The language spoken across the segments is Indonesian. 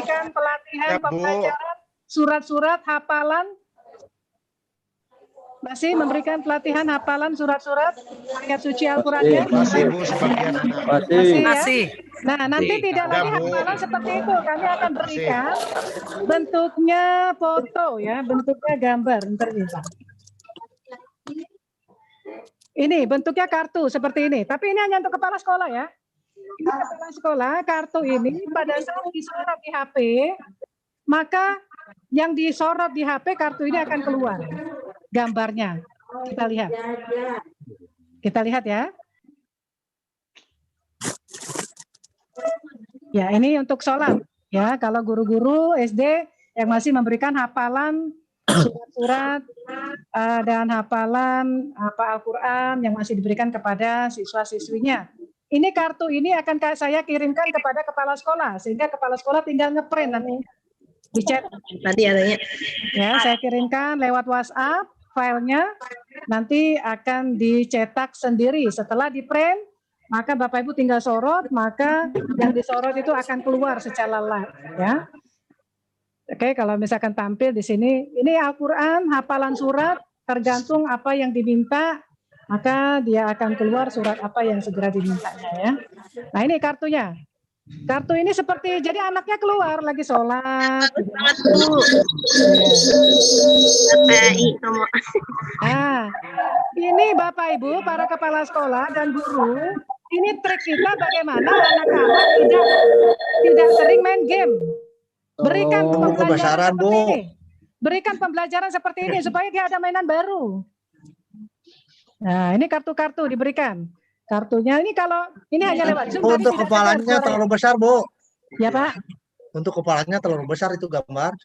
memberikan pelatihan Ya, Bu. pembelajaran surat-surat hafalan. Masih memberikan pelatihan hafalan surat-surat ayat suci Al-Qur'annya? Masih Bu sebagian anak. Masih ya? Masih. Nah, nanti tidak Ya, lagi Bu. hafalan seperti itu. Kami akan berikan bentuknya foto ya, bentuknya gambar. Bentar nih, Pak. Ini bentuknya kartu seperti ini. Tapi ini hanya untuk kepala sekolah ya. Ini kepala sekolah, kartu ini pada saat disorot di HP, maka yang disorot di HP kartu ini akan keluar gambarnya. Kita lihat. Kita lihat ya. Ya, ini untuk sholat. Ya, kalau guru-guru SD yang masih memberikan hafalan surat-surat dan hafalan Al-Quran yang masih diberikan kepada siswa-siswinya. Ini kartu ini akan saya kirimkan kepada kepala sekolah, sehingga kepala sekolah tinggal ngeprint nanti. Dicetak. Nanti adanya. Ya, saya kirimkan lewat WhatsApp filenya, nanti akan dicetak sendiri. Setelah di-print, maka Bapak Ibu tinggal sorot, maka yang disorot itu akan keluar secara live, ya. Oke, kalau misalkan tampil di sini, ini Al-Quran, hafalan surat, tergantung apa yang diminta, maka dia akan keluar surat apa yang segera dimintanya ya. Nah ini kartunya. Kartu ini seperti, jadi anaknya keluar lagi sholat. Banget Bu. Nah, ini Bapak Ibu, para kepala sekolah dan guru, ini trik kita bagaimana anak-anak tidak sering main game. Berikan pembelajaran seperti ini. Berikan pembelajaran seperti ini supaya dia ada mainan baru. Nah, ini kartu-kartu diberikan. Kartunya ini kalau ini hanya lewat Zoom. Untuk kepalanya terlalu besar, Bu. Ya, Pak. Untuk kepalanya terlalu besar itu gambar.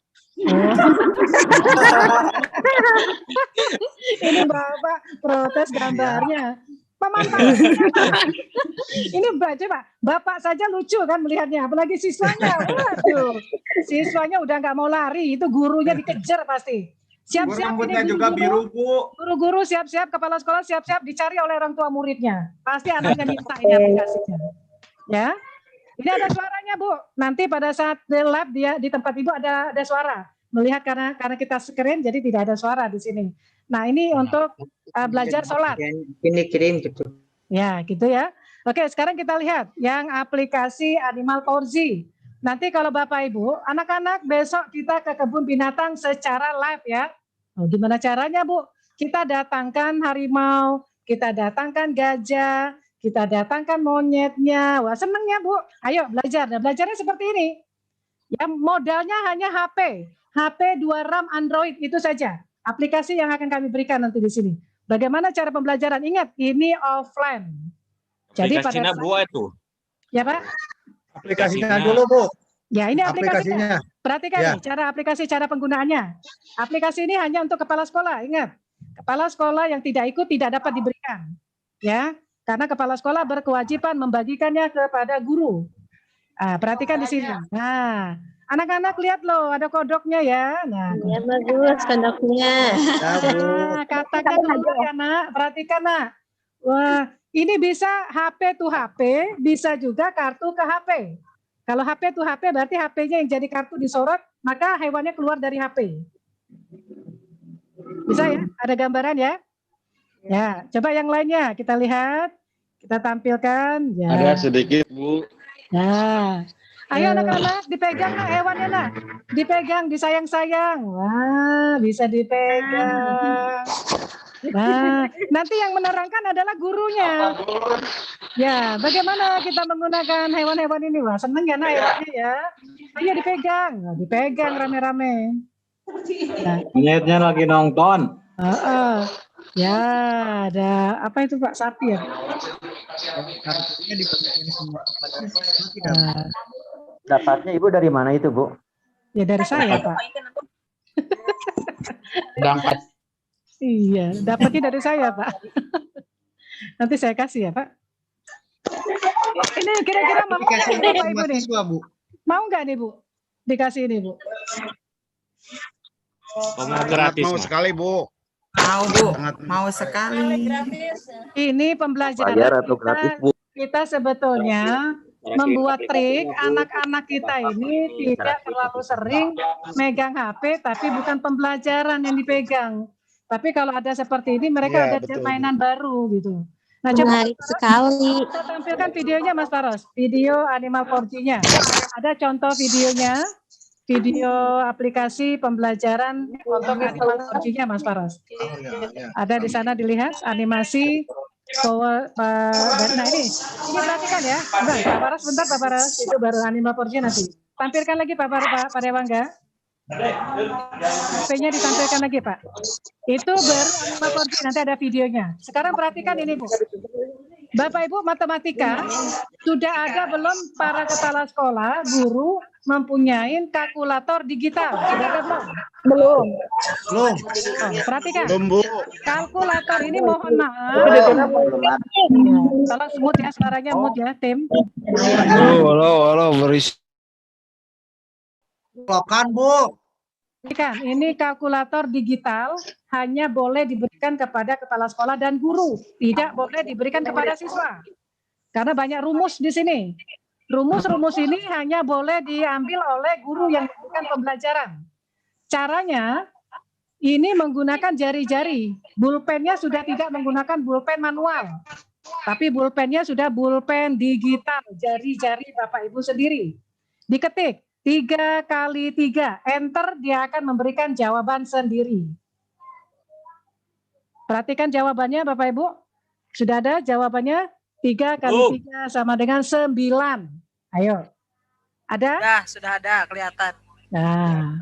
Ini Bapak protes gambarnya. Pemantau. Ini coba Bapak saja lucu kan melihatnya, apalagi siswanya. Waduh, siswanya udah nggak mau lari, itu gurunya dikejar pasti. Siap-siap ini juga biru, Bu. Guru-guru siap-siap, kepala sekolah siap-siap dicari oleh orang tua muridnya. Pasti anaknya minta ini aplikasinya. Ya. Ini ada suaranya, Bu. Nanti pada saat di lab dia di tempat Ibu ada suara. Melihat karena kita screen jadi tidak ada suara di sini. Nah, ini untuk belajar sholat. Ini kirim gitu. Ya, gitu ya. Oke, sekarang kita lihat yang aplikasi Animal Corsi. Nanti kalau Bapak Ibu, anak-anak besok kita ke kebun binatang secara live ya. Oh, gimana caranya, Bu? Kita datangkan harimau, kita datangkan gajah, kita datangkan monyetnya. Wah, seneng ya, Bu. Ayo belajar. Nah, belajarnya seperti ini. Ya, modalnya hanya HP. HP 2 RAM Android itu saja. Aplikasi yang akan kami berikan nanti di sini. Bagaimana cara pembelajaran? Ingat, ini offline. Jadi pada Bu itu. Ya, Pak. Aplikasinya dulu, Bu. Ya, ini aplikasinya. Perhatikan Ya. nih, cara penggunaannya. Aplikasi ini hanya untuk kepala sekolah. Ingat, kepala sekolah yang tidak ikut tidak dapat diberikan. Ya, karena kepala sekolah berkewajiban membagikannya kepada guru. Perhatikan di sini. Nah, anak-anak lihat loh, ada kodoknya ya. Nah, Ya bagus kodoknya. nah, katanya keluar ya, Nak. Perhatikan, Nak. Wah, ini bisa HP to HP, bisa juga kartu ke HP. Kalau HP to HP berarti HP-nya yang jadi kartu disorot, maka hewannya keluar dari HP. Bisa ya? Ada gambaran ya? Ya, coba yang lainnya kita lihat, kita tampilkan. Ya. Ada sedikit, Bu. Nah, ayo anak-anak dipegang nak hewannya nak, dipegang, disayang-sayang. Wah, bisa dipegang. Nah, nanti yang menerangkan adalah gurunya. Ya, bagaimana kita menggunakan hewan-hewan ini? Wah, seneng ya nak hewannya ya. Ayo dipegang, nah, dipegang rame-rame. Nah. Monyetnya lagi nonton. Ya, ada apa itu Pak, sapi ya? Kartunya diberikan semua kepada Dapatnya Ibu dari mana itu, Bu? Ya dari saya, Pak. Berangkat. Iya, dapatnya dari saya, Pak. Nanti saya kasih ya, Pak. Ini kira-kira mau nggak nih, Bapak Ibu nih? Bu. Mau nggak nih, Bu? Dikasih ini, Bu. Mau gratis. Mau sekali, Bu. Mau Bu, mau sekali. Ini pembelajaran Bayar atau gratis, Bu? kita sebetulnya membuat trik anak-anak kita ini tidak terlalu sering megang HP, tapi bukan pembelajaran yang dipegang. Tapi kalau ada seperti ini, mereka Iya, ada betul. mainan baru gitu. Nah, coba Menarik sekali. kita tampilkan videonya, Mas Faros. Video Animal 4G-nya. Ada contoh videonya, video aplikasi pembelajaran untuk Animal 4G-nya, Mas Faros. Oh, ya. Ada di sana dilihat animasi. Nah ini perhatikan ya. Pak Faros, bentar Pak Faros. Itu baru Animal 4G nanti. Tampilkan lagi Pak Dewangga. HP-nya ditampilkan lagi Pak. Itu baru Animal 4G, nanti ada videonya. Sekarang perhatikan ini Bu. Bapak Ibu matematika, sudah ada belum para kepala sekolah, guru mempunyai kalkulator digital? Sudah ada belum? Belum. Belum. Oh, perhatikan. Belum, Bu. Kalkulator ini mohon maaf. Tolong smooth ya, suaranya mood ya, tim. Halo, berisik. Lokan, Bu. Perhatikan, ini kalkulator digital hanya boleh diberikan kepada kepala sekolah dan guru, tidak boleh diberikan kepada siswa. Karena banyak rumus di sini. Rumus-rumus ini hanya boleh diambil oleh guru yang memberikan pembelajaran. Caranya, ini menggunakan jari-jari. Bulpennya sudah tidak menggunakan bulpen manual. Tapi bulpennya sudah bulpen digital, jari-jari Bapak Ibu sendiri. Diketik 3 kali 3, enter, dia akan memberikan jawaban sendiri. Perhatikan jawabannya Bapak Ibu. Sudah ada jawabannya? 3 kali 3 sama dengan 9. Ayo. Ada? Sudah ada kelihatan. Nah.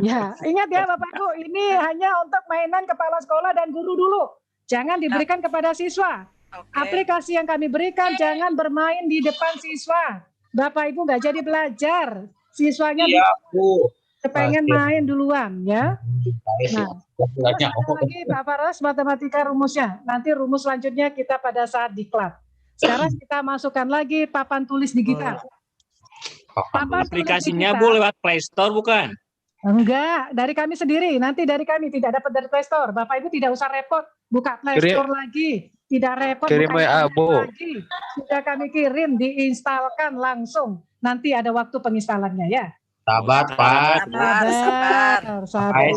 Ya, ingat ya Bapak Ibu, ini hanya untuk mainan kepala sekolah dan guru dulu. Jangan diberikan kepada siswa. Aplikasi yang kami berikan jangan bermain di depan siswa. Bapak Ibu nggak jadi belajar. Siswanya pengen main duluan ya. Nah, lagi Pak Faros matematika rumusnya. Nanti rumus selanjutnya kita pada saat diklat. Sekarang kita masukkan lagi papan tulis digital. Aplikasinya Bu lewat Play Store bukan? Enggak, dari kami sendiri. Nanti dari kami, tidak dapat dari Play Store. Bapak Ibu tidak usah repot buka Play Store lagi. Tidak repot Kirim buka WA, Bu. lagi. Sudah kami kirim, diinstalkan langsung. Nanti ada waktu penginstalannya ya. Sabar, Pak.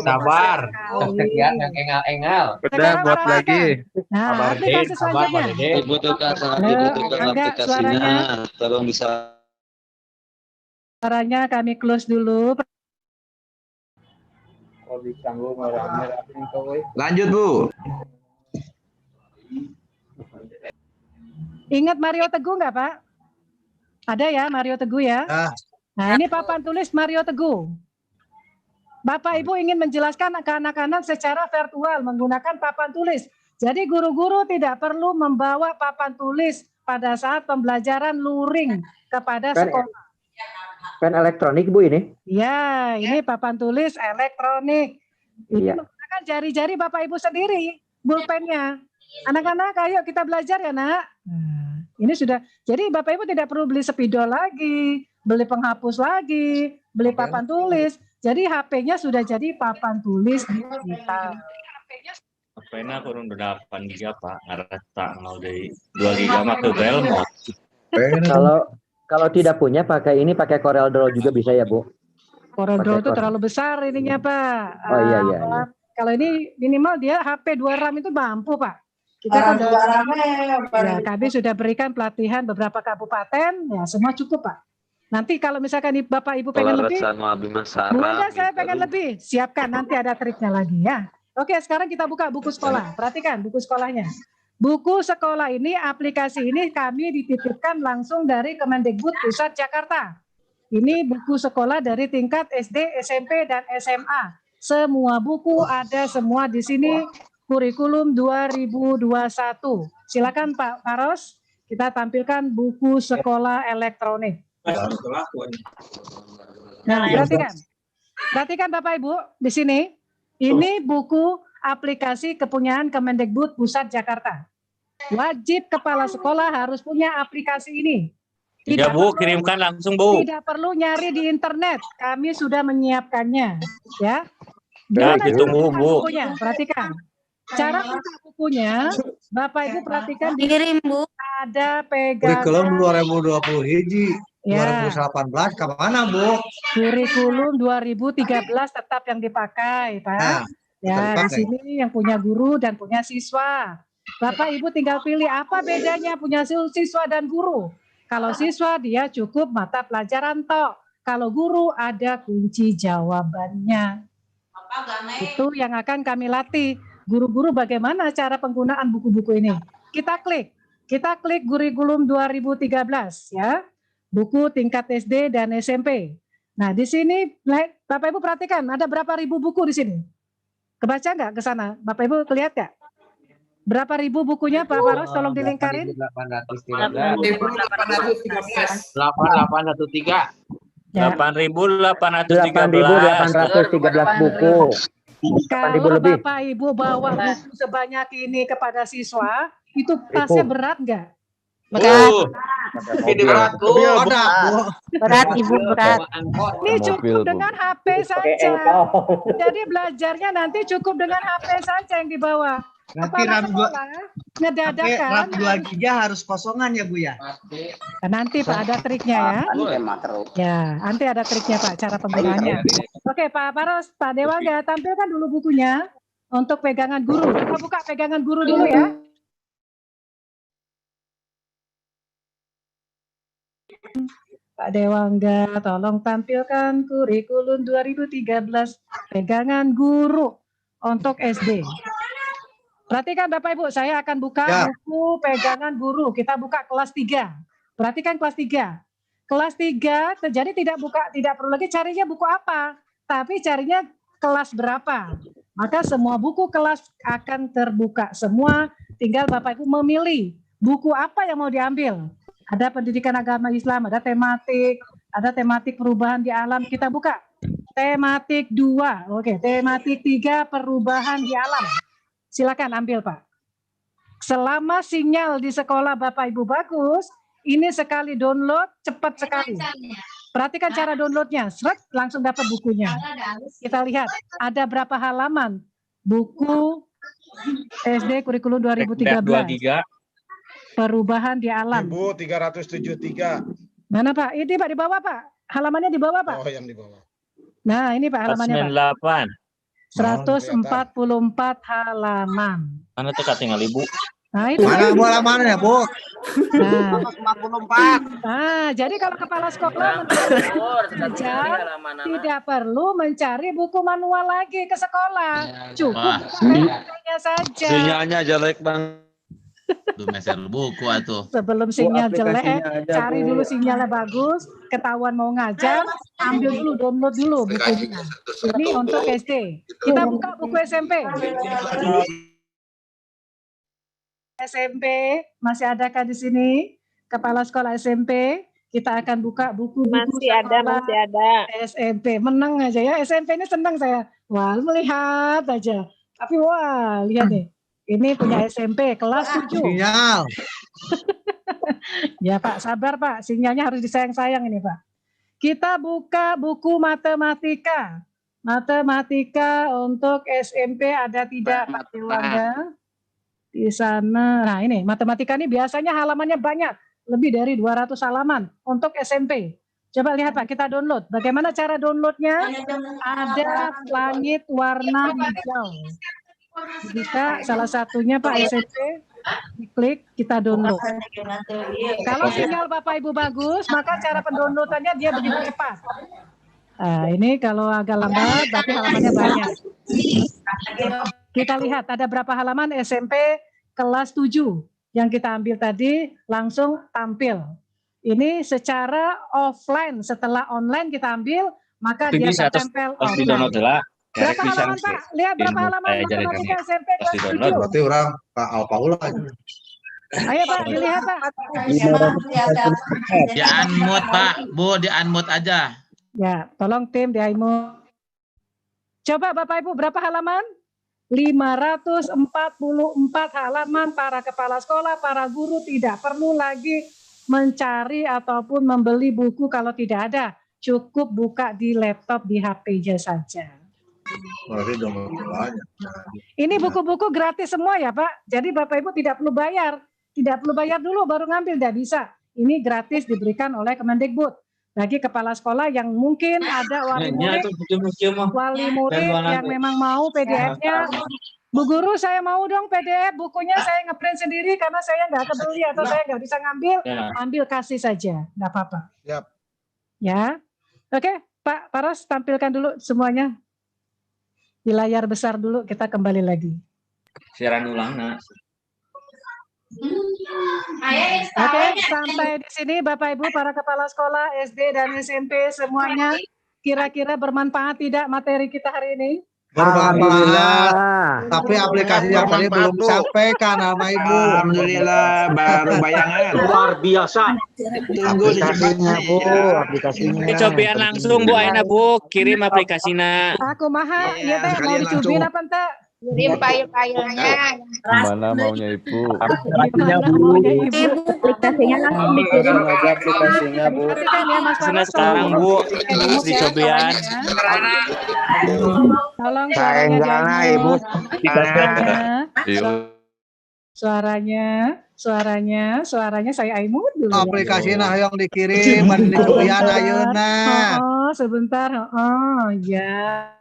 Sabar. Kerjaan yang engal-engal. Udah buat lagi. Nah, Sabar, aplikasi selanjutnya. Dibutuhkan Enggak, aplikasinya, tolong bisa. Suaranya kami close dulu. Lanjut, Bu. Ingat Mario Teguh nggak Pak? Ada ya Mario Teguh ya? Nah ini papan tulis Mario Teguh. Bapak Ibu ingin menjelaskan ke anak-anak secara virtual menggunakan papan tulis. Jadi guru-guru tidak perlu membawa papan tulis pada saat pembelajaran luring kepada sekolah. Pen elektronik Bu ini? Ya, ini papan tulis elektronik. Ini Iya. menggunakan jari-jari Bapak Ibu sendiri, bulpennya. Anak-anak, ayo kita belajar ya nak. Nah, ini sudah. Jadi Bapak Ibu tidak perlu beli spidol lagi, beli penghapus lagi, beli papan tulis. Jadi HP-nya sudah jadi papan tulis digital. HP-nya kurang 8 GB Pak. Ngaret tak mau dari 2 GB mah ke Belmo. Kalau tidak punya pakai ini, pakai Corel Draw juga bisa ya Bu? Corel Draw itu terlalu besar ininya Pak. Oh iya. Kalau ini minimal dia HP 2 RAM itu mampu Pak. Kita kan ya, kami sudah berikan pelatihan beberapa kabupaten, ya semua cukup Pak. Nanti kalau misalkan Bapak Ibu pengen lebih, boleh saya pengen lebih, siapkan nanti ada triknya lagi ya. Oke, sekarang kita buka buku sekolah. Perhatikan buku sekolahnya. Buku sekolah ini, aplikasi ini kami dititipkan langsung dari Kemendikbud Pusat Jakarta. Ini buku sekolah dari tingkat SD, SMP, dan SMA. Semua buku ada semua di sini. Kurikulum 2021. Silakan Pak Faros, kita tampilkan buku sekolah elektronik. Nah, perhatikan Bapak Ibu di sini. Ini buku aplikasi kepunyaan Kemendikbud Pusat Jakarta. Wajib kepala sekolah harus punya aplikasi ini. Tidak Bu, kirimkan langsung Bu. Tidak perlu nyari di internet. Kami sudah menyiapkannya, ya. Ya, ditunggu Bu. Bukunya, perhatikan. Cara buka bukunya, Bapak Ibu perhatikan di Kirim Bu. ada Kurikulum pegangan 2020 hiji, ya, 2018 ke mana, Bu? kurikulum 2013 tetap yang dipakai, Pak. Nah, Ya, di dipakai. sini yang punya guru dan punya siswa. Bapak Ibu tinggal pilih apa bedanya punya siswa dan guru. Kalau siswa dia cukup mata pelajaran tok. Kalau guru ada kunci jawabannya. Itu yang akan kami latih. Guru-guru bagaimana cara penggunaan buku-buku ini. Kita klik kurikulum 2013 ya. Buku tingkat SD dan SMP. Nah, di sini Bapak Ibu perhatikan ada berapa ribu buku di sini? Kebaca nggak ke sana? Bapak Ibu lihat nggak? Berapa ribu bukunya Pak Faros? Tolong dilingkarin. 8.813. 8.813. 8.813 buku. 8.000 Kalau lebih. Bapak Ibu bawa buku sebanyak ini kepada siswa, itu tasnya berat nggak? Berat. Ini berat, Bu. Ada, Bu. Berat, Ibu, berat. Ini cukup dengan HP saja. Jadi belajarnya nanti cukup dengan HP saja yang dibawa. Nanti Kepala RAM dua, sekolah tapi ngedadakan. RAM 2 giga harus kosongan ya, Bu ya? Nanti Pak ada triknya ya. Ya, nanti ada triknya Pak, cara penggunaannya. Oke Pak Faros, Pak Dewangga, tampilkan dulu bukunya untuk pegangan guru. Kita buka pegangan guru dulu ya. Pak Dewangga, tolong tampilkan kurikulum 2013 pegangan guru untuk SD. Perhatikan Bapak Ibu, saya akan buka Ya. buku pegangan guru. Kita buka kelas 3. Perhatikan kelas 3. Kelas 3, jadi tidak perlu lagi carinya buku apa, tapi carinya kelas berapa. Maka semua buku kelas akan terbuka semua, tinggal Bapak Ibu memilih buku apa yang mau diambil. Ada pendidikan agama Islam, ada tematik perubahan di alam, kita buka. Tematik 2, oke, tematik 3 perubahan di alam. Silakan ambil Pak. Selama sinyal di sekolah Bapak Ibu bagus, ini sekali download cepat sekali. Perhatikan cara downloadnya, seret langsung dapat bukunya. Kita lihat ada berapa halaman buku SD kurikulum 2013. 23. Perubahan di alam. Ibu 373. Mana Pak? Ini Pak di bawah Pak. Halamannya di bawah Pak. Oh, yang di bawah. Nah ini Pak halamannya Pak. 98. 144 halaman. Mana tuh tinggal Ibu? Nah itu. Mana Bu halamannya, Bu? Nah, 144. nah, jadi kalau kepala sekolah tidak perlu mencari buku manual lagi ke sekolah. Cukup bukunya saja. Sinyalnya jelek bang. Meser buku atuh. Sebelum sinyal jelek, cari dulu sinyalnya bagus, ketahuan mau ngajar, ambil dulu, download dulu bukunya. Ini untuk SD. Kita buka buku SMP. SMP, masih adakah di sini? Kepala sekolah SMP, kita akan buka buku-buku Masih ada, sekolah masih ada. SMP. Menang aja ya, SMP ini senang saya. Wah, melihat aja. Tapi wah, lihat nih. Ini punya SMP kelas 7. Sinyal. Ya Pak, sabar Pak. Sinyalnya harus disayang-sayang ini Pak. Kita buka buku matematika. Matematika untuk SMP ada tidak Pak Dewangga? Di sana. Nah ini, matematika ini biasanya halamannya banyak. Lebih dari 200 halaman untuk SMP. Coba lihat Pak, kita download. Bagaimana cara downloadnya? Ada langit warna hijau. Bisa salah satunya Pak SMP, diklik, kita download. Kalau sinyal Bapak Ibu bagus, maka cara pendownloadannya dia begitu cepat. Nah, ini kalau agak lambat, berarti halamannya banyak. Kita lihat ada berapa halaman SMP kelas 7 yang kita ambil tadi langsung tampil. Ini secara offline, setelah online kita ambil, maka dia tertempel Harus di-download offline. lah. Berapa halaman Pak? Lihat berapa halaman matematika SMP kelas 7. Berarti orang Pak Alpaula. Ayo Pak, dilihat Pak. Di unmute Pak, Bu di unmute aja. Ya, tolong tim di unmute. Coba Bapak Ibu berapa halaman? 544 halaman. Para kepala sekolah, para guru tidak perlu lagi mencari ataupun membeli buku kalau tidak ada. Cukup buka di laptop, di HP-nya saja. Berarti banyak. Ini buku-buku gratis semua ya Pak. Jadi Bapak Ibu tidak perlu bayar. tidak perlu bayar dulu baru ngambil, tidak bisa. Ini gratis diberikan oleh Kemendikbud bagi kepala sekolah yang mungkin ada wali murid yang memang mau PDF-nya. Bu Guru, saya mau dong PDF bukunya, saya ngeprint sendiri karena saya nggak kebeli atau saya nggak bisa ngambil, ambil kasih saja, nggak apa-apa. Siap. Ya, oke, Pak Paras tampilkan dulu semuanya di layar besar dulu, kita kembali lagi. Siaran ulang, nak. Oke, sampai di sini Bapak Ibu para kepala sekolah SD dan SMP semuanya, kira-kira bermanfaat tidak materi kita hari ini? Bermanfaat. Tapi aplikasi yang tadi belum Bermanfaat, Bu. sampaikan sama Ibu. Alhamdulillah, baru bayangan. Luar biasa. Tunggu Aplikasinya, Bu. secepatnya. Aplikasinya. Dicobian langsung Bu Aina Bu, kirim aplikasinya. Aku mahal, Iya, ya teh mau sekalian dicubin langsung. apa enggak? Kirim file-filenya. Mana maunya Ibu? Gimana maunya Ibu? Aplikasinya langsung dikirim. Aja aplikasinya Bu. Perhatikan ya Mas Sana Paras, sekarang Bu, tolong dicobian. Tolong Saya suaranya enggak lah, Ibu. suaranya saya aimut dulu. Aplikasi nah yang dikirim, mari dicobian ayeuna. Oh, sebentar. Oh, ya.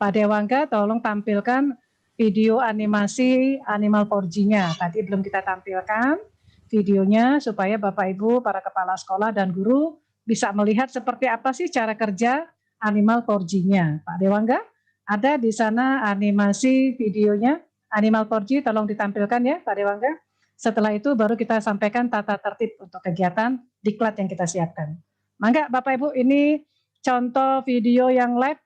Pak Dewangga, tolong tampilkan video animasi Animal 4G-nya. Tadi belum kita tampilkan videonya supaya Bapak Ibu, para kepala sekolah dan guru bisa melihat seperti apa sih cara kerja Animal 4G-nya. Pak Dewangga, ada di sana animasi videonya Animal 4G, tolong ditampilkan ya Pak Dewangga. Setelah itu baru kita sampaikan tata tertib untuk kegiatan diklat yang kita siapkan. Mangga Bapak Ibu, ini contoh video yang live.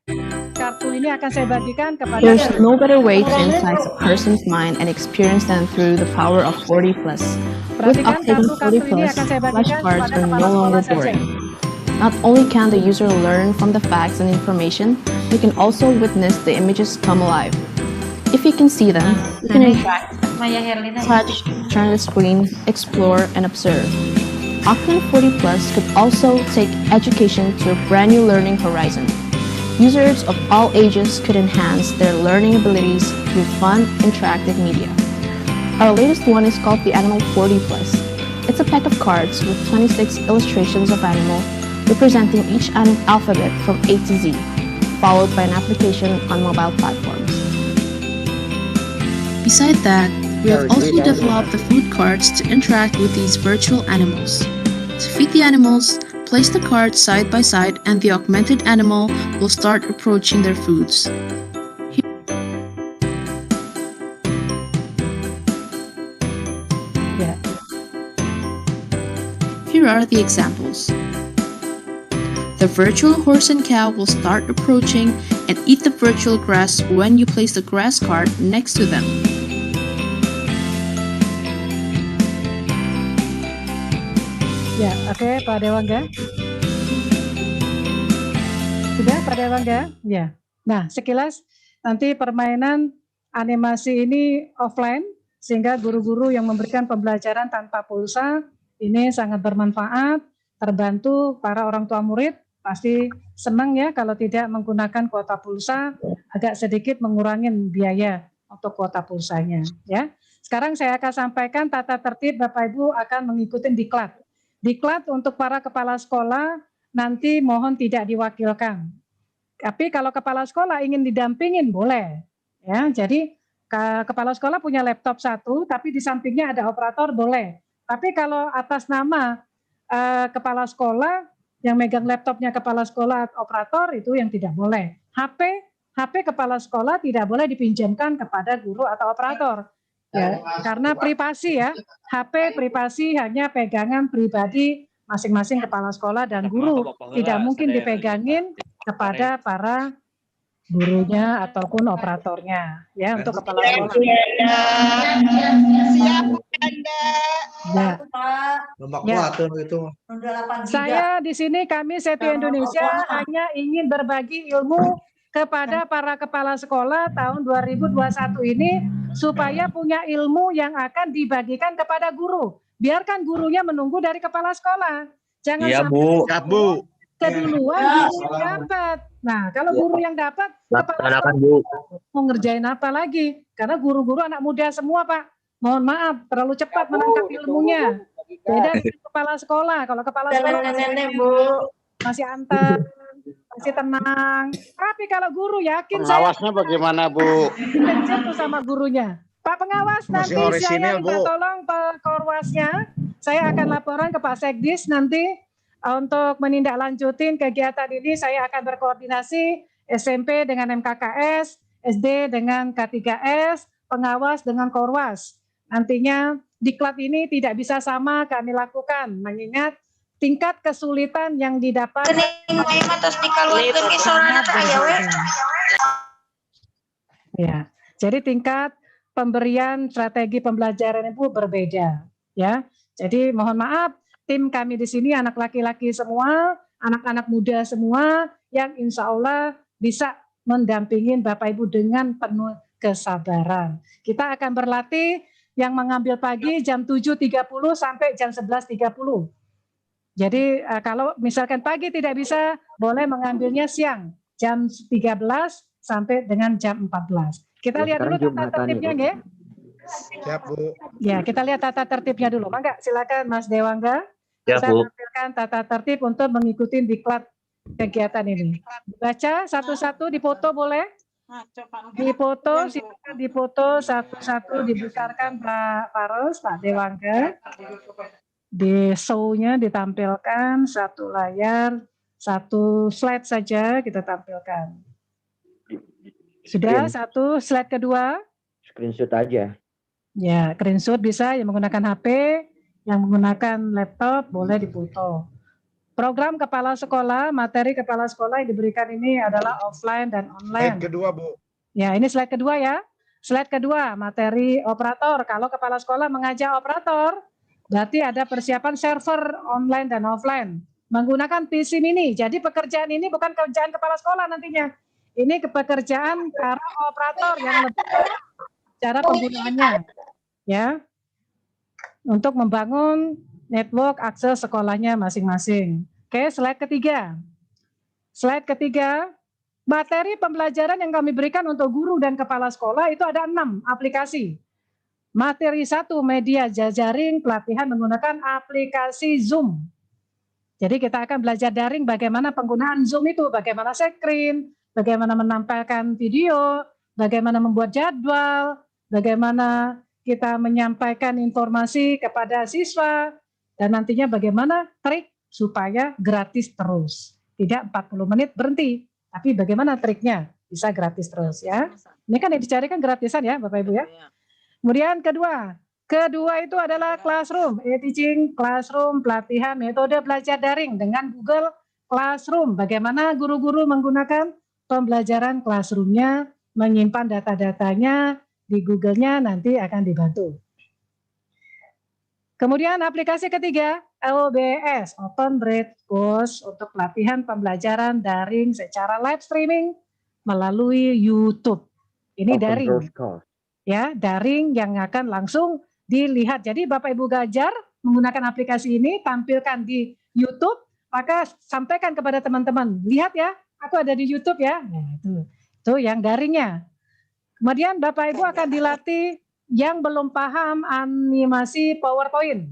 Kartu ini akan saya bagikan kepada There's no better way to insight a person's mind and experience them through the power of 40 plus. With Perhatikan updating kartu-kartu 40 ini plus, akan saya bagikan flashcards kepada are kepala no sekolah longer saja. boring. Not only can the user learn from the facts and information, you can also witness the images come alive. If you can see them, you can interact, touch, turn the screen, explore, and observe. Auckland 40 Plus could also take education to a brand new learning horizon. Users of all ages could enhance their learning abilities through fun, interactive media. Our latest one is called the Animal 40 Plus. It's a pack of cards with 26 illustrations of animal representing each alphabet from A to Z, followed by an application on mobile platforms. Besides that, we have also developed the food cards to interact with these virtual animals. To feed the animals, place the cards side by side and the augmented animal will start approaching their foods. Here are the examples. The virtual horse and cow will start approaching and eat the virtual grass when you place the grass card next to them. Ya, oke Pak Dewangga. Sudah Pak Dewangga? Ya. Nah, sekilas nanti permainan animasi ini offline sehingga guru-guru yang memberikan pembelajaran tanpa pulsa ini sangat bermanfaat, terbantu para orang tua murid pasti senang ya kalau tidak menggunakan kuota pulsa, agak sedikit mengurangi biaya untuk kuota pulsanya ya. Sekarang saya akan sampaikan tata tertib Bapak Ibu akan mengikuti diklat. Diklat untuk para kepala sekolah nanti mohon tidak diwakilkan. Tapi kalau kepala sekolah ingin didampingin boleh. Ya, jadi kepala sekolah punya laptop satu, tapi di sampingnya ada operator boleh. Tapi kalau atas nama kepala sekolah yang megang laptopnya kepala sekolah operator itu yang tidak boleh. HP kepala sekolah tidak boleh dipinjamkan kepada guru atau operator. Ya, karena privasi ya, HP privasi hanya pegangan pribadi masing-masing kepala sekolah dan guru, tidak mungkin dipegangin kepada para gurunya ataupun operatornya ya untuk kepala sekolah. Ya. Saya di sini kami Seti Indonesia hanya ingin berbagi ilmu kepada para kepala sekolah tahun 2021 ini supaya punya ilmu yang akan dibagikan kepada guru. Biarkan gurunya menunggu dari kepala sekolah. Jangan sampai Bu. keduluan gurunya dapat. Nah, kalau guru yang dapat, kepala sekolah mau ngerjain apa lagi? Karena guru-guru anak muda semua, Pak. Mohon maaf, terlalu cepat menangkap ilmunya. Beda dengan kepala sekolah. Kalau kepala sekolah masih anteng, masih tenang. Tapi kalau guru yakin Pengawasnya bagaimana, Bu? dikejar tuh sama gurunya. Pak pengawas, nanti Masih saya orisinil, minta Bu. tolong Pak Korwasnya. Saya akan laporan ke Pak Sekdis nanti untuk menindaklanjutin kegiatan ini. Saya akan berkoordinasi SMP dengan MKKS, SD dengan K3S, pengawas dengan Korwas. Nantinya diklat ini tidak bisa sama kami lakukan, mengingat tingkat kesulitan yang didapat. Ya, jadi tingkat pemberian strategi pembelajaran itu berbeda, ya. Jadi mohon maaf, tim kami di sini anak laki-laki semua, anak-anak muda semua yang insya Allah bisa mendampingin Bapak Ibu dengan penuh kesabaran. Kita akan berlatih yang mengambil pagi jam 7.30 sampai jam 11.30. Jadi kalau misalkan pagi tidak bisa, boleh mengambilnya siang jam 13 sampai dengan jam 14. Kita lihat dulu tata tertibnya, nggih. Siap, Bu. Ya, kita lihat tata tertibnya dulu. Mangga, silakan Mas Dewangga. Ya, Saya Bu. tampilkan tata tertib untuk mengikuti diklat kegiatan ini. Baca satu-satu, dipoto boleh? Dipoto, silakan dipoto satu-satu, dibesarkan Pak Faros, Pak Dewangga. Di show-nya ditampilkan satu layar, satu slide saja kita tampilkan. Sudah satu, slide kedua. Screenshot aja. Ya, screenshot bisa yang menggunakan HP, yang menggunakan laptop boleh dipoto. Program kepala sekolah, materi kepala sekolah yang diberikan ini adalah offline dan online. Slide kedua, Bu. Ya, ini slide kedua ya. Slide kedua, materi operator. Kalau kepala sekolah mengajak operator, berarti ada persiapan server online dan offline. Menggunakan PC mini. Jadi pekerjaan ini bukan kerjaan kepala sekolah nantinya. Ini pekerjaan para operator yang lebih cara penggunaannya. Ya. Untuk membangun network akses sekolahnya masing-masing. Oke, slide ketiga. Slide ketiga, materi pembelajaran yang kami berikan untuk guru dan kepala sekolah itu ada 6 aplikasi. Materi 1, media jejaring pelatihan menggunakan aplikasi Zoom. Jadi kita akan belajar daring bagaimana penggunaan Zoom itu, bagaimana screen, bagaimana menampilkan video, bagaimana membuat jadwal, bagaimana kita menyampaikan informasi kepada siswa, dan nantinya bagaimana trik supaya gratis terus. Tidak 40 menit berhenti, tapi bagaimana triknya bisa gratis terus ya. Ini kan yang dicarikan gratisan ya Bapak Ibu ya. Kemudian kedua itu adalah classroom, e-teaching, classroom, pelatihan, metode belajar daring dengan Google Classroom. Bagaimana guru-guru menggunakan pembelajaran classroom-nya, menyimpan data-datanya di Google-nya nanti akan dibantu. Kemudian aplikasi ketiga, OBS, Open Break Course untuk pelatihan pembelajaran daring secara live streaming melalui YouTube. Ini daring. Ya, daring yang akan langsung dilihat. Jadi Bapak Ibu Gajar menggunakan aplikasi ini, tampilkan di YouTube, maka sampaikan kepada teman-teman, lihat ya, aku ada di YouTube ya. Nah, itu yang daringnya. Kemudian Bapak Ibu akan dilatih yang belum paham animasi PowerPoint.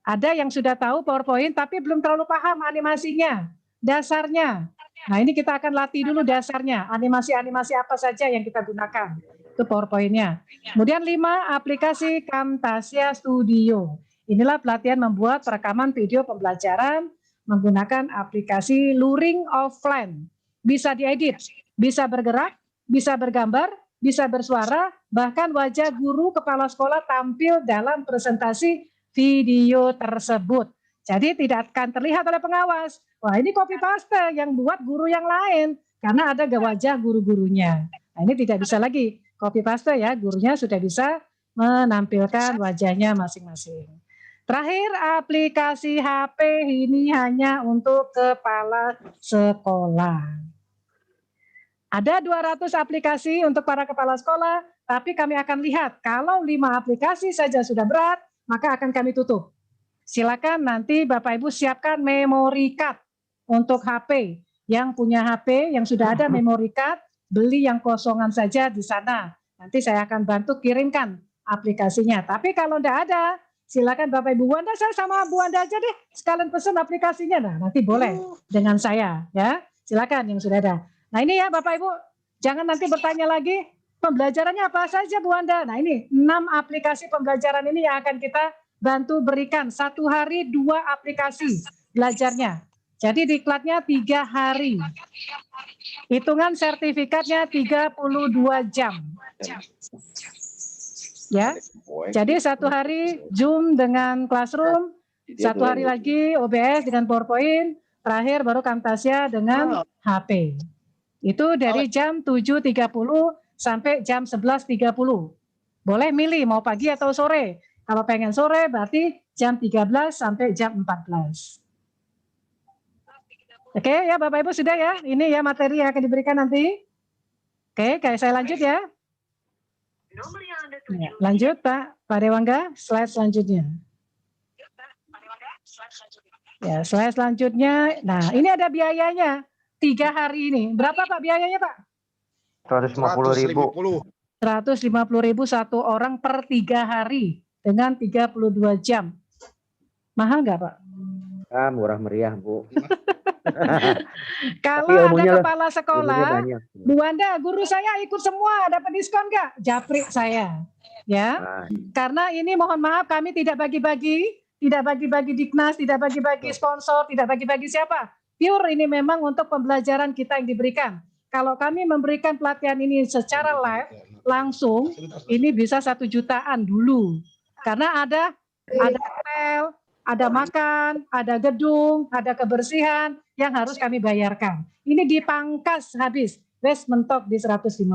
Ada yang sudah tahu PowerPoint tapi belum terlalu paham animasinya, dasarnya. Nah, ini kita akan latih dulu dasarnya, animasi-animasi apa saja yang kita gunakan. Itu PowerPoint-nya. Kemudian 5, aplikasi Camtasia Studio. Inilah pelatihan membuat perekaman video pembelajaran menggunakan aplikasi luring offline. Bisa diedit, bisa bergerak, bisa bergambar, bisa bersuara, bahkan wajah guru kepala sekolah tampil dalam presentasi video tersebut. Jadi tidak akan terlihat oleh pengawas. Wah, ini copy paste yang buat guru yang lain karena ada wajah guru-gurunya. Nah, ini tidak bisa lagi copy paste ya, gurunya sudah bisa menampilkan wajahnya masing-masing. Terakhir, aplikasi HP ini hanya untuk kepala sekolah. Ada 200 aplikasi untuk para kepala sekolah, tapi kami akan lihat kalau 5 aplikasi saja sudah berat, maka akan kami tutup. Silakan nanti Bapak Ibu siapkan memory card untuk HP. yang punya HP, yang sudah ada memory card, beli yang kosongan saja di sana. Nanti saya akan bantu kirimkan aplikasinya. Tapi kalau enggak ada, silakan Bapak Ibu. Bu Wanda, saya sama Bu Wanda aja deh, sekalian pesan aplikasinya. Nah, nanti boleh dengan saya, ya. Silakan yang sudah ada. Nah, ini ya Bapak Ibu, jangan nanti bertanya lagi, pembelajarannya apa saja Bu Wanda? Nah, ini 6 aplikasi pembelajaran ini yang akan kita bantu berikan. 1 hari 2 aplikasi belajarnya. Jadi diklatnya 3 hari. Hitungan sertifikatnya 32 jam. Ya. Jadi 1 hari Zoom dengan Classroom, 1 hari lagi OBS dengan PowerPoint, terakhir baru Camtasia dengan HP. Itu dari jam 7.30 sampai jam 11.30. Boleh milih mau pagi atau sore. Kalau pengen sore berarti jam 13 sampai jam 14. Oke ya Bapak Ibu sudah ya. Ini ya materi yang akan diberikan nanti. Oke, kayak saya lanjut ya. Ya, lanjut Pak Dewangga, slide selanjutnya. Ya, slide selanjutnya. Nah, ini ada biayanya 3 hari ini. Berapa Pak biayanya Pak? 150.000. 150.000 satu orang per 3 hari dengan 32 jam. Mahal nggak Pak? Murah meriah, Bu. Kalau ada kepala sekolah, Bu Wanda, guru saya ikut semua, dapat diskon nggak? Japri saya, ya. Karena ini mohon maaf kami tidak bagi-bagi, tidak bagi-bagi Diknas, tidak bagi-bagi sponsor, tidak bagi-bagi siapa. Pure ini memang untuk pembelajaran kita yang diberikan. Kalau kami memberikan pelatihan ini secara live, langsung, ini bisa 1 jutaan dulu. Karena ada hotel, ada makan, ada gedung, ada kebersihan yang harus kami bayarkan. Ini dipangkas habis, wes mentok di 150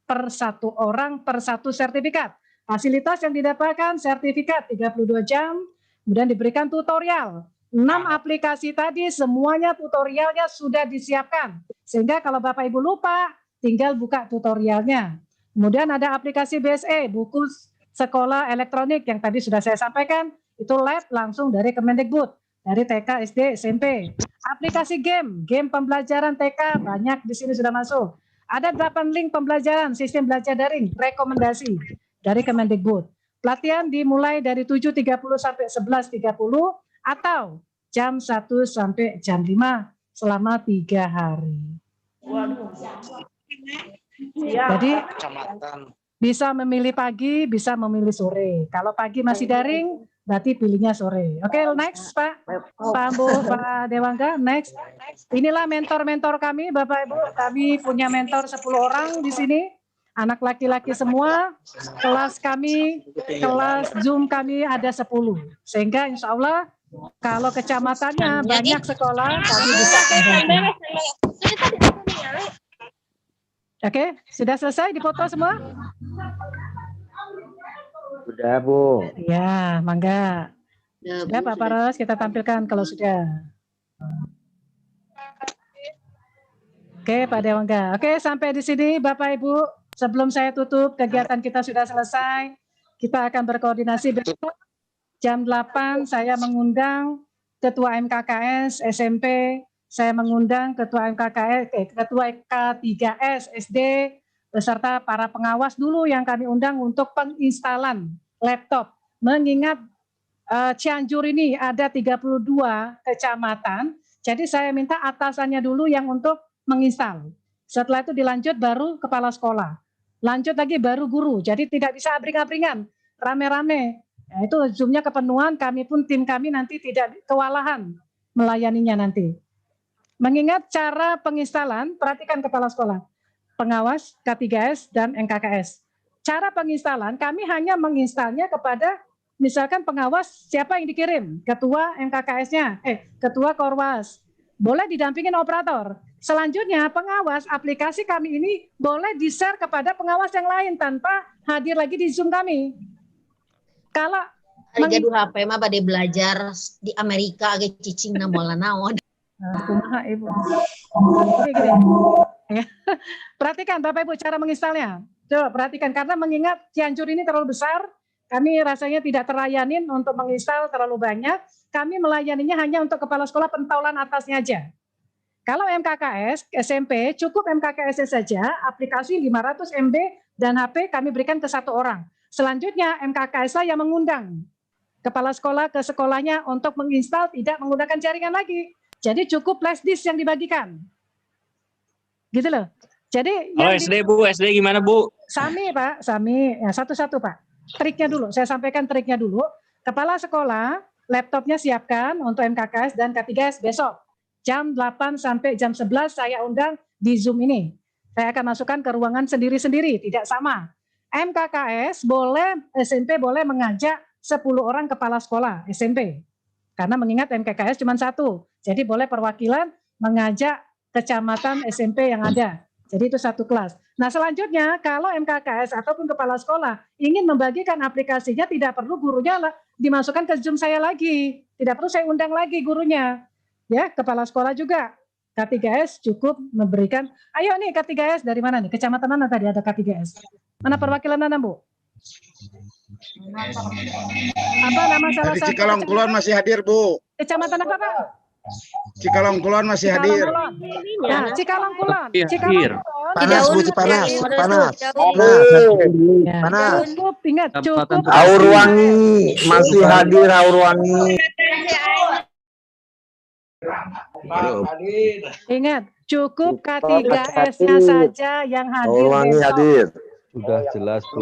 per 1 orang per 1 sertifikat. Fasilitas yang didapatkan sertifikat 32 jam, kemudian diberikan tutorial. 6 aplikasi tadi semuanya tutorialnya sudah disiapkan. Sehingga kalau Bapak Ibu lupa, tinggal buka tutorialnya. Kemudian ada aplikasi BSE, buku sekolah elektronik yang tadi sudah saya sampaikan. Itu lab langsung dari Kemendikbud, dari TK, SD, SMP. Aplikasi game pembelajaran TK banyak di sini sudah masuk. Ada 8 link pembelajaran sistem belajar daring, rekomendasi dari Kemendikbud. Pelatihan dimulai dari 7.30 sampai 11.30 atau jam 1 sampai jam 5 selama 3 hari. Jadi bisa memilih pagi, bisa memilih sore. Kalau pagi masih daring, berarti pilihnya sore. Oke, next Pak Dewangga, next. Inilah mentor-mentor kami, Bapak Ibu. Kami punya mentor 10 orang di sini. Anak laki-laki semua. Kelas kami, kelas Zoom kami ada 10. Sehingga insya Allah kalau kecamatannya banyak sekolah, kami bisa membantu. Oke, sudah selesai dipoto semua? Sudah, Bu. Ya, mangga. Sudah Pak Paros, kita tampilkan kalau sudah. Oke, Pak Dewangga. Oke, sampai di sini Bapak Ibu. Sebelum saya tutup, kegiatan kita sudah selesai. Kita akan berkoordinasi besok. Jam 8 saya mengundang Ketua MKKS SMP, saya mengundang Ketua MKKS, Ketua K3S SD, beserta para pengawas dulu yang kami undang untuk penginstalan laptop. Mengingat Cianjur ini ada 32 kecamatan, jadi saya minta atasannya dulu yang untuk menginstal. Setelah itu dilanjut baru kepala sekolah. Lanjut lagi baru guru, jadi tidak bisa abring-abringan, rame-rame. Nah, itu Zoom-nya kepenuhan, kami pun tim kami nanti tidak kewalahan melayaninya nanti. Mengingat cara penginstalan, perhatikan kepala sekolah, pengawas, K3S, dan NKKS. Cara penginstalan, kami hanya menginstalnya kepada misalkan pengawas siapa yang dikirim, ketua MKKS-nya, ketua Korwas, boleh didampingin operator. Selanjutnya pengawas aplikasi kami ini boleh di-share kepada pengawas yang lain tanpa hadir lagi di Zoom kami. Kalau gaduh HP mah pada belajar di Amerika agak cicing na mola naon. Kumaha Ibu. Gini. Ya. Perhatikan Bapak Ibu cara menginstalnya. Coba perhatikan karena mengingat Cianjur ini terlalu besar, kami rasanya tidak terlayanin untuk menginstal terlalu banyak. Kami melayaninya hanya untuk kepala sekolah pentaulan atasnya aja. Kalau MKKS SMP cukup MKKS saja, aplikasi 500 MB dan HP kami berikan ke 1 orang. Selanjutnya MKKS lah yang mengundang kepala sekolah ke sekolahnya untuk menginstal, tidak menggunakan jaringan lagi. Jadi cukup flash disk yang dibagikan. Gitu loh. Jadi Kalau SD Bu, SD gimana Bu? Sami Pak, Sami. Ya, satu-satu Pak. Triknya dulu, saya sampaikan triknya dulu. Kepala sekolah, laptopnya siapkan untuk MKKS dan K3S besok. Jam 8 sampai jam 11 saya undang di Zoom ini. Saya akan masukkan ke ruangan sendiri-sendiri, tidak sama. MKKS boleh, SMP boleh mengajak 10 orang kepala sekolah SMP. Karena mengingat MKKS cuma 1. Jadi boleh perwakilan mengajak kecamatan SMP yang ada. Jadi itu 1 kelas. Nah selanjutnya kalau MKKS ataupun kepala sekolah ingin membagikan aplikasinya, tidak perlu gurunya dimasukkan ke Zoom saya lagi. Tidak perlu saya undang lagi gurunya. Ya, kepala sekolah juga. K3S cukup memberikan, ayo nih K3S dari mana nih? Kecamatan mana tadi ada K3S? Mana perwakilan mana Bu? Apa nama salah Dari satu? Cikalong Kulon masih hadir, Bu. Kecamatan apa Pak? Cikalong Kulon masih hadir. Nah, Cikalong Kulon. Hadir. Panas, Bu, panas. Panas. Panas. Cukup, ingat, cukup. Aur Wangi masih hadir, Aur Wangi. Ingat, cukup K3S-nya saja yang hadir. Aur Wangi besok. hadir. Sudah jelas, Bu.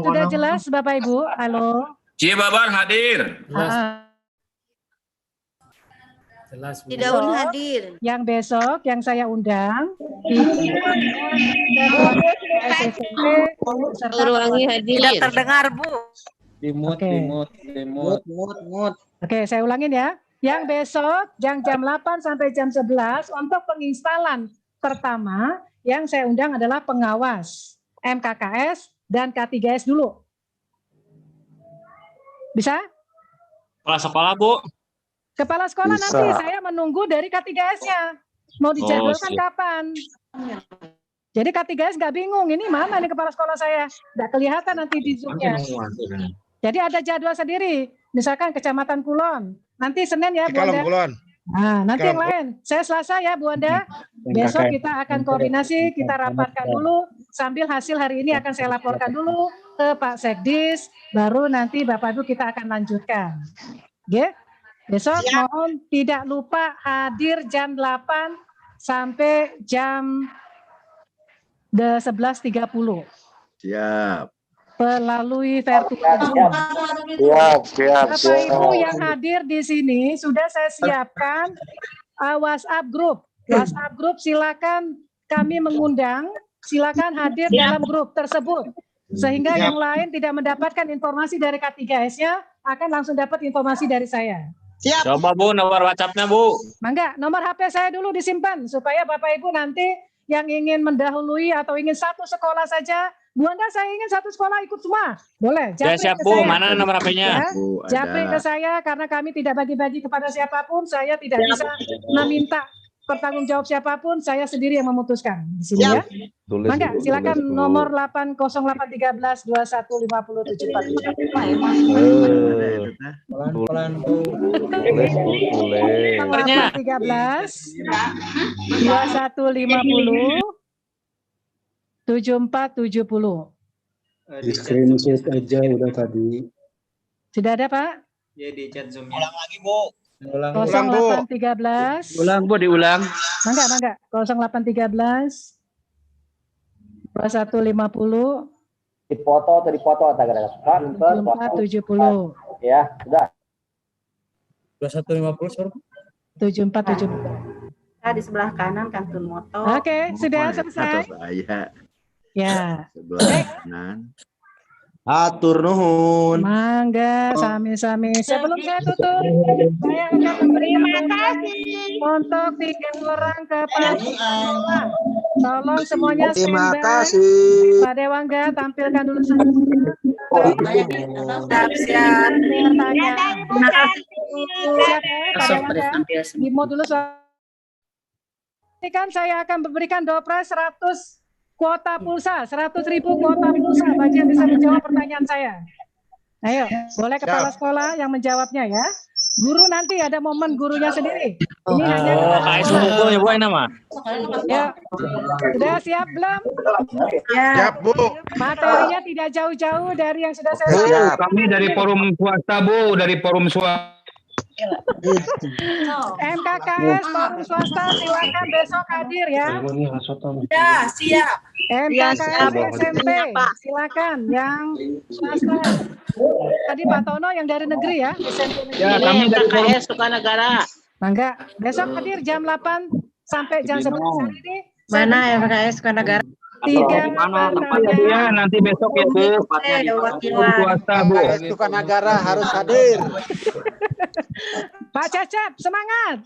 Sudah jelas Bapak Ibu? Halo. Cibabar hadir. Di daun hadir. Yang besok yang saya undang itu Ruangi hadir. Tidak terdengar, Bu. Oke, saya ulangin ya. Yang besok jam 8 sampai jam 11 untuk penginstalan pertama yang saya undang adalah pengawas MKKS dan K3S dulu. Bisa? Kepala sekolah Bu. Kepala sekolah Bisa. nanti saya menunggu dari K3S-nya. Mau dijadwalkan siap. kapan? Jadi K3S nggak bingung, ini mana nih kepala sekolah saya? Nggak kelihatan nanti di Zoom-nya. Jadi ada jadwal sendiri. Misalkan Kecamatan Kulon. Nanti Senin ya Bu Cikalong Anda. Kulon. Nah, nanti yang Cikalong. lain. Saya Selasa ya Bu Anda. Besok kita akan koordinasi, kita rapatkan dulu. Sambil hasil hari ini akan saya laporkan dulu ke Pak Sekdis. Baru nanti Bapak Ibu kita akan lanjutkan. Oke? Besok mohon tidak lupa hadir jam 8 sampai jam 11.30. Siap. Melalui virtual Zoom. Siap. Bapak Ibu yang hadir di sini sudah saya siapkan WhatsApp group. WhatsApp group silakan kami mengundang, silakan hadir dalam grup tersebut. Sehingga yang lain tidak mendapatkan informasi dari K3S-nya, akan langsung dapat informasi dari saya. Coba Bu nomor WhatsApp-nya Bu. Mangga, nomor HP saya dulu disimpan supaya Bapak Ibu nanti yang ingin mendahului atau ingin satu sekolah saja, Bu Anda saya ingin satu sekolah ikut semua, boleh. Ya siap Bu, mana nomor HP-nya? Ya, japri ke saya karena kami tidak bagi-bagi kepada siapapun, saya tidak bisa meminta pertanggung jawab siapapun, saya sendiri yang memutuskan di sini ya. Tulis, Mangga, Bu, silakan tulis, Bu. nomor 80813 215074. Tulis, Bu, tulis. 813 2150 7470. Di screenshot aja udah tadi. Sudah ada Pak? Ya di chat Zoom. Ulang lagi Bu. Ulang, Bu. 0813. Ulang Bu, diulang. Mangga. 0813 2150 Dipoto atau dipoto kata-kata. 7470. Ya, sudah. 2150 7470. Di sebelah kanan kantun moto. Oke, sudah selesai. Saya Ya. sebelah kanan. Atur nuhun. Mangga, sami-sami. Sebelum saya tutup, saya akan memberikan untuk 3 orang kepala sekolah. Tolong semuanya Terima standby. kasih. Pak Dewangga, tampilkan dulu saja. Siap. Bertanya. Siap ya, Pak Dewangga. Dimo dulu soal. Ini kan saya akan memberikan dopres 100 kuota pulsa, 100.000 kuota pulsa bagi yang bisa menjawab pertanyaan saya. Ayo, boleh kepala sekolah yang menjawabnya ya. Guru nanti ada momen gurunya sendiri. Ini hanya KS hukum ya Bu ini mah. ya. Sudah siap belum? Siap, Bu. Materinya tidak jauh-jauh dari yang sudah saya Bu, share. kami dari forum swasta, Bu, dari forum swasta. MKKS forum swasta silakan besok hadir ya. Ya, siap. MKKS SMP silakan yang swasta. Tadi Pak Tono yang dari negeri ya. SMP Ya, kami dari forum Sukanagara. Mangga. Besok hadir jam 8 sampai jam 11 hari ini. Mana MKS Sukanagara? 3 ya, pertanyaan. nanti besok ya, Bu. Forum swasta, Bu. Sukanagara harus hadir. Pak Cecep, semangat.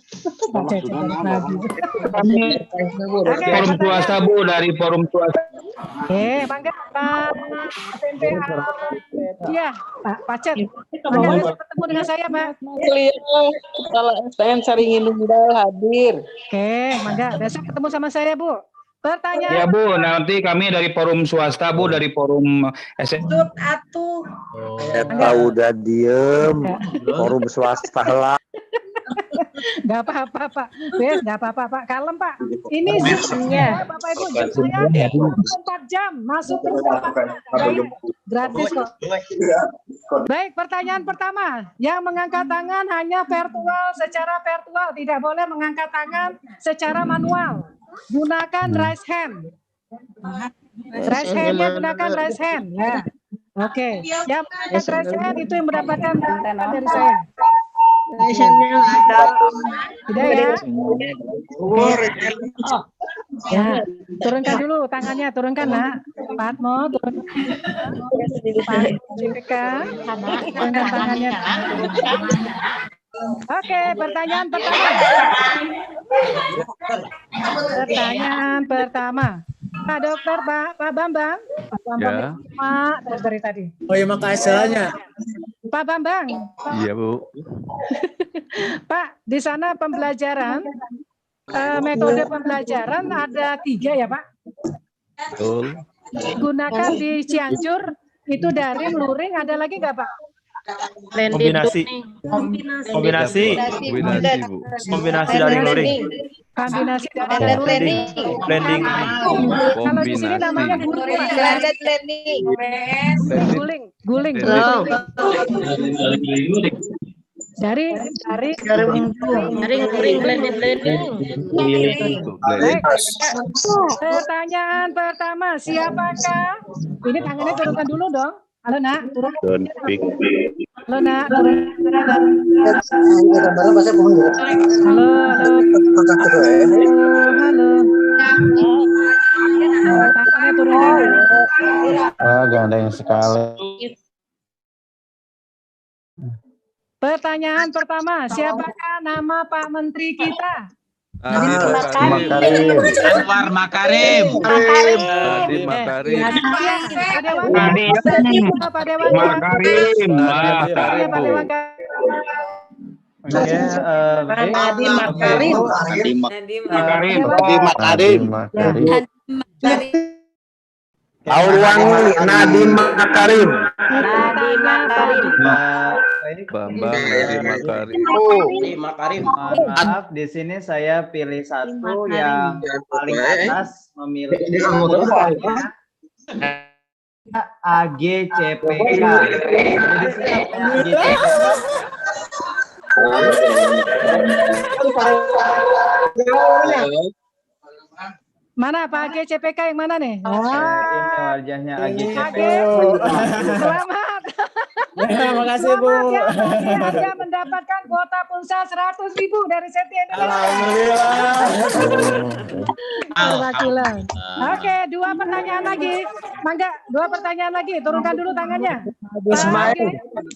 Pak Cecep balik lagi. Kami Oke, forum swasta, Bu, dari forum swasta. mangga Pak SMP. Iya, Pak Cet. Mangga besok ketemu dengan saya, Pak. Kalau STN Saringin Nunggal hadir. Oke, mangga besok ketemu sama saya, Bu. Ya, Pertanyaan Bu, nanti kami dari forum swasta, Bu, dari forum SMP. Atuh. Eta udah diem, forum swasta lah. Gak apa-apa, Pak. Wes, gak apa-apa, Pak. Kalem, Pak. Ini Zoom-nya, Bapak Ibu, Zoom saya 4 jam. Masuk terus. Gratis kok. Baik, pertanyaan pertama. Yang mengangkat tangan hanya virtual, secara virtual. Tidak boleh mengangkat tangan secara manual. Gunakan raise hand. Raise hand-nya gunakan raise hand. Ya. Oke. Yang mengangkat raise hand itu yang mendapatkan tantangan dari saya. Tidak ya? Ya, turunkan dulu tangannya, turunkan nak. Patmo, turunkan. Pak JPK, turunkan tangannya. Oke, pertanyaan pertama. Pertanyaan pertama. Pak Dokter, Pak Bambang. Pak Bambang, Ya. Pak, terus dari tadi. Oh iya, makasih salahnya. Pak Bambang. Iya, Bu. Pak, di sana pembelajaran, metode pembelajaran ada 3 ya Pak? Betul. Gunakan di Cianjur, itu daring, luring, ada lagi nggak Pak? Kombinasi. Kombinasi. Kombinasi, Bu. Kombinasi daring luring. Kombinasi daring, luring. Blending. Kalau di sini namanya guling, Pak. Guling, guling. Dari Blending. Baik. Pertanyaan pertama, siapakah? Ini tangannya turunkan dulu dong. Halo nak, turun. Halo nak, turun. Halo, halo. Tangannya turun. Gandeng sekali. Pertanyaan pertama, siapakah nama Pak Menteri kita? Anwar Makarim. Nadiem Makarim. Pak Dewan. Pak Dewan. Makarim. Pak Dewan. Nadiem Makarim. Makarim. Aurwangi Nadiem Makarim. Bambang Nadiem Makarim. Maaf, di sini saya pilih satu yang paling atas memilih AGCPK. Jadi Mana Pak AGCPK yang mana nih? ini wajahnya AGCPK. Selamat. Makasih Bu. Ya, Anda mendapatkan kuota pulsa 100.000 dari Seti Indonesia. Perwakilan. Oke, 2 pertanyaan lagi. Mangga, 2 pertanyaan lagi. Turunkan dulu tangannya.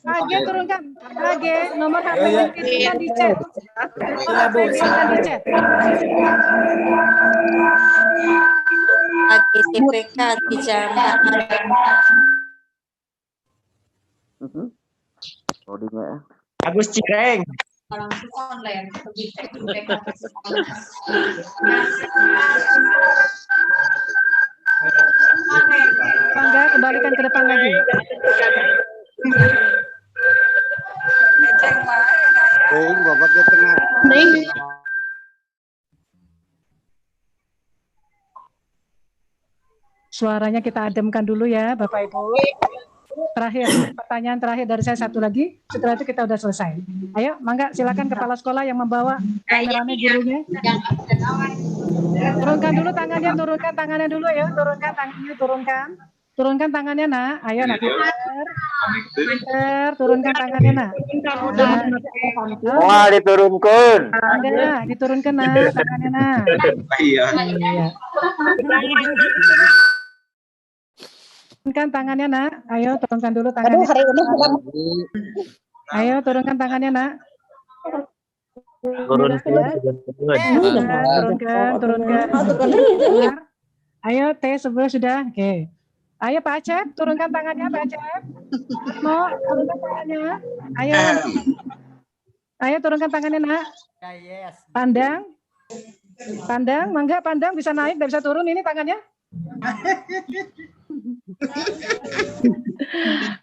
AG turunkan. AG nomor HP yang dituliskan di chat. Nomor HP yang di chat. AGCPK bicara. Agus Cireng. Mangga, kembalikan ke depan lagi. Suaranya kita ademkan dulu ya, Bapak Ibu. Terakhir, pertanyaan terakhir dari saya satu lagi. Setelah itu kita udah selesai. Ayo, mangga silakan kepala sekolah yang membawa rame-rame gurunya. Turunkan dulu tangannya, turunkan tangannya dulu ya. Turunkan tangannya, turunkan. Turunkan tangannya, nak. Ayo, nak. Pinter, turunkan tangannya, nak. Wah, diturunkan. Ada, diturunkan, nak. Tangannya, nak. Iya. Turunkan tangannya, nak. Ayo, turunkan dulu tangannya. Ayo, turunkan tangannya, nak. Turunkan. Ayo, T sebelah sudah. Oke. Ayo, Pak Acep, turunkan tangannya, Pak Acep. Mau turunkan tangannya. Ayo. Ayo, turunkan tangannya, nak. Pandang. Pandang, mangga pandang bisa naik, tidak bisa turun ini tangannya.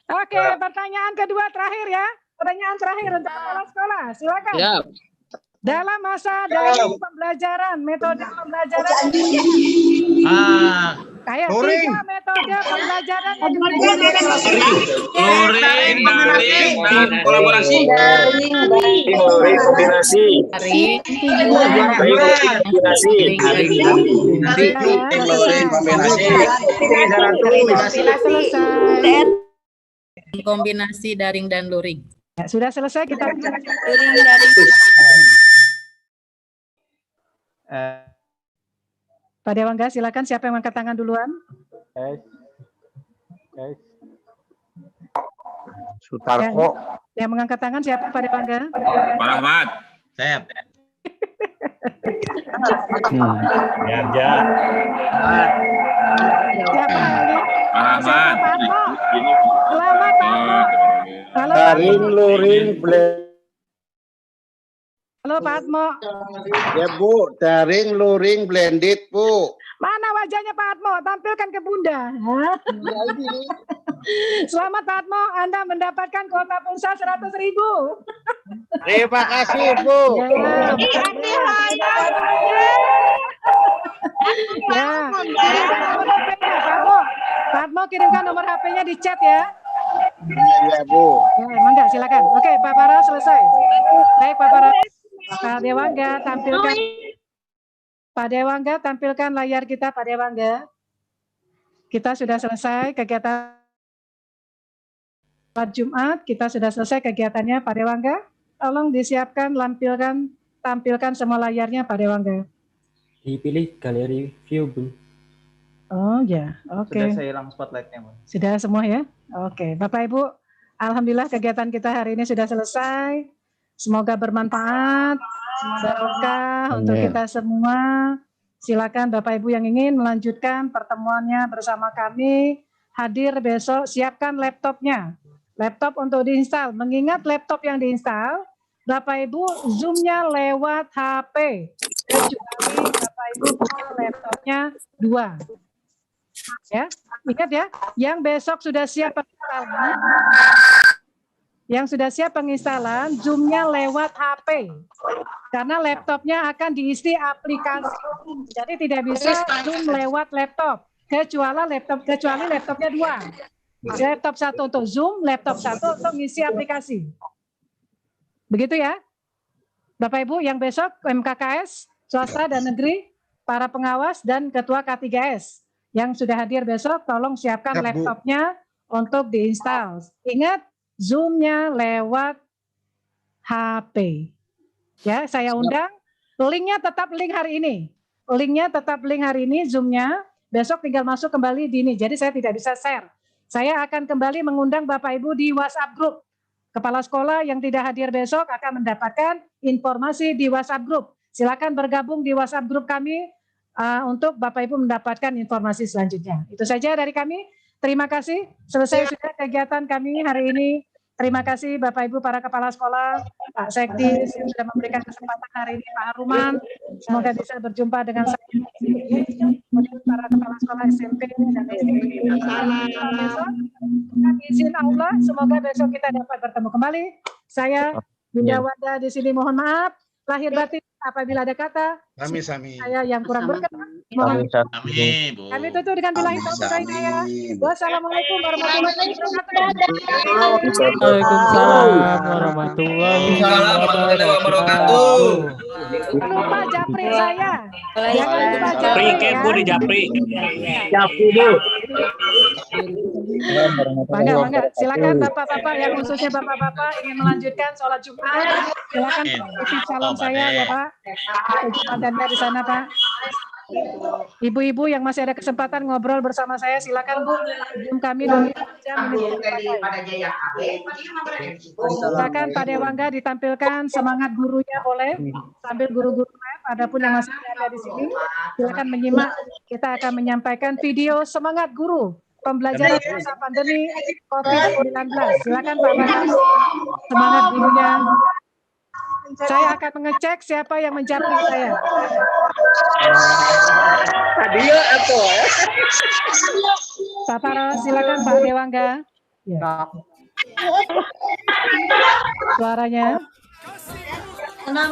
Oke, pertanyaan kedua terakhir ya. Pertanyaan terakhir untuk kepala sekolah. Silakan. Siap. Dalam masa daring pembelajaran, metode pembelajaran. Kayak tiga metode pembelajaran. Luring, daring, dan kolaborasi. Kombinasi. Kombinasi daring dan luring. Ya, sudah selesai kita. Luring daring. Pak Dewangga, silakan siapa yang angkat tangan duluan? Sutarko. Yang mengangkat tangan siapa, Pak Dewangga? Pak Rahmat. Siap. Siapa lagi? Pak Rahmat. Pak Atmo. Selamat, Pak Atmo. Halo, Pak Daring, Atmo. luring, Halo, Pak Atmo. Ya Bu, daring, luring, blended Bu. Mana wajahnya Pak Atmo? Tampilkan ke Bunda. Selamat Pak Atmo, Anda mendapatkan kuota pulsa 100.000. Terima kasih Bu. Pak Atmo kirimkan nomor HP-nya di chat ya. Iya Bu. Ya, emang enggak, silakan. Oke, Pak Para selesai. Baik, Pak Para. Pak Dewangga tampilkan. Pak Dewangga tampilkan layar kita, Pak Dewangga. Kita sudah selesai kegiatan Jumat, kita sudah selesai kegiatannya, Pak Dewangga. Tolong disiapkan, tampilkan semua layarnya, Pak Dewangga. Dipilih galeri view, Bu. Oh ya, oke. Sudah saya hilang spotlightnya, Bu. Sudah semua ya? Oke, Bapak Ibu, alhamdulillah kegiatan kita hari ini sudah selesai. Semoga bermanfaat, barokah untuk kita semua. Silakan Bapak Ibu yang ingin melanjutkan pertemuannya bersama kami, hadir besok, siapkan laptopnya. Laptop untuk diinstal. Mengingat laptop yang diinstal, Bapak Ibu Zoom-nya lewat HP. Kecuali Bapak Ibu punya laptopnya 2. Ya, ingat ya, yang besok sudah siap penginstalan. Yang sudah siap penginstalan, Zoom-nya lewat HP. Karena laptopnya akan diisi aplikasi. Jadi tidak bisa Zoom lewat laptop. Kecuali laptopnya 2. Laptop 1 untuk Zoom, laptop 1 untuk ngisi aplikasi. Begitu ya. Bapak Ibu yang besok MKKS, swasta dan negeri, para pengawas dan ketua K3S. Yang sudah hadir besok, tolong siapkan laptopnya untuk diinstal. Ingat, Zoom-nya lewat HP. Ya, saya undang. Linknya tetap link hari ini. Linknya tetap link hari ini, Zoom-nya. Besok tinggal masuk kembali di ini. Jadi saya tidak bisa share. Saya akan kembali mengundang Bapak Ibu di WhatsApp Group. Kepala sekolah yang tidak hadir besok akan mendapatkan informasi di WhatsApp Group. Silakan bergabung di WhatsApp Group kami untuk Bapak Ibu mendapatkan informasi selanjutnya. Itu saja dari kami. Terima kasih. Selesai sudah kegiatan kami hari ini. Terima kasih Bapak Ibu para kepala sekolah, Pak Sekdis yang sudah memberikan kesempatan hari ini, Pak Haruman. Semoga bisa berjumpa dengan saya. Kemudian para kepala sekolah SMP dan SMP. Besok, izin Allah, semoga besok kita dapat bertemu kembali. Saya Bunda Wanda di sini mohon maaf. lahir batin apabila ada kata Sami. saya yang kurang berkenan. Amin. Amin, Bu. Kami tutup dengan billahi taufiq wal hidayah. Wassalamualaikum warahmatullahi wabarakatuh. Waalaikumsalam warahmatullahi wabarakatuh. Jangan lupa japri saya. Jangan lupa Japri, japri kayak Bu di Japri. Japri, Bu. Bangga. Silakan bapak-bapak yang khususnya bapak-bapak ingin melanjutkan sholat Jumat. Silakan isi calon saya ya Pak. Jumat di sana Pak. Ibu-ibu yang masih ada kesempatan ngobrol bersama saya, silakan Bu. Sebelum kami silakan Pak Dewangga ditampilkan semangat gurunya boleh sambil guru-guru live. Adapun yang masih ada di sini, silakan menyimak. Kita akan menyampaikan video semangat guru pembelajaran masa pandemi COVID-19. Silakan Pak Bagus, semangat gurunya. Saya akan mengecek siapa yang menjapri saya. Tadi atau Pak Faro, silakan Pak Dewangga. Suaranya. Senang.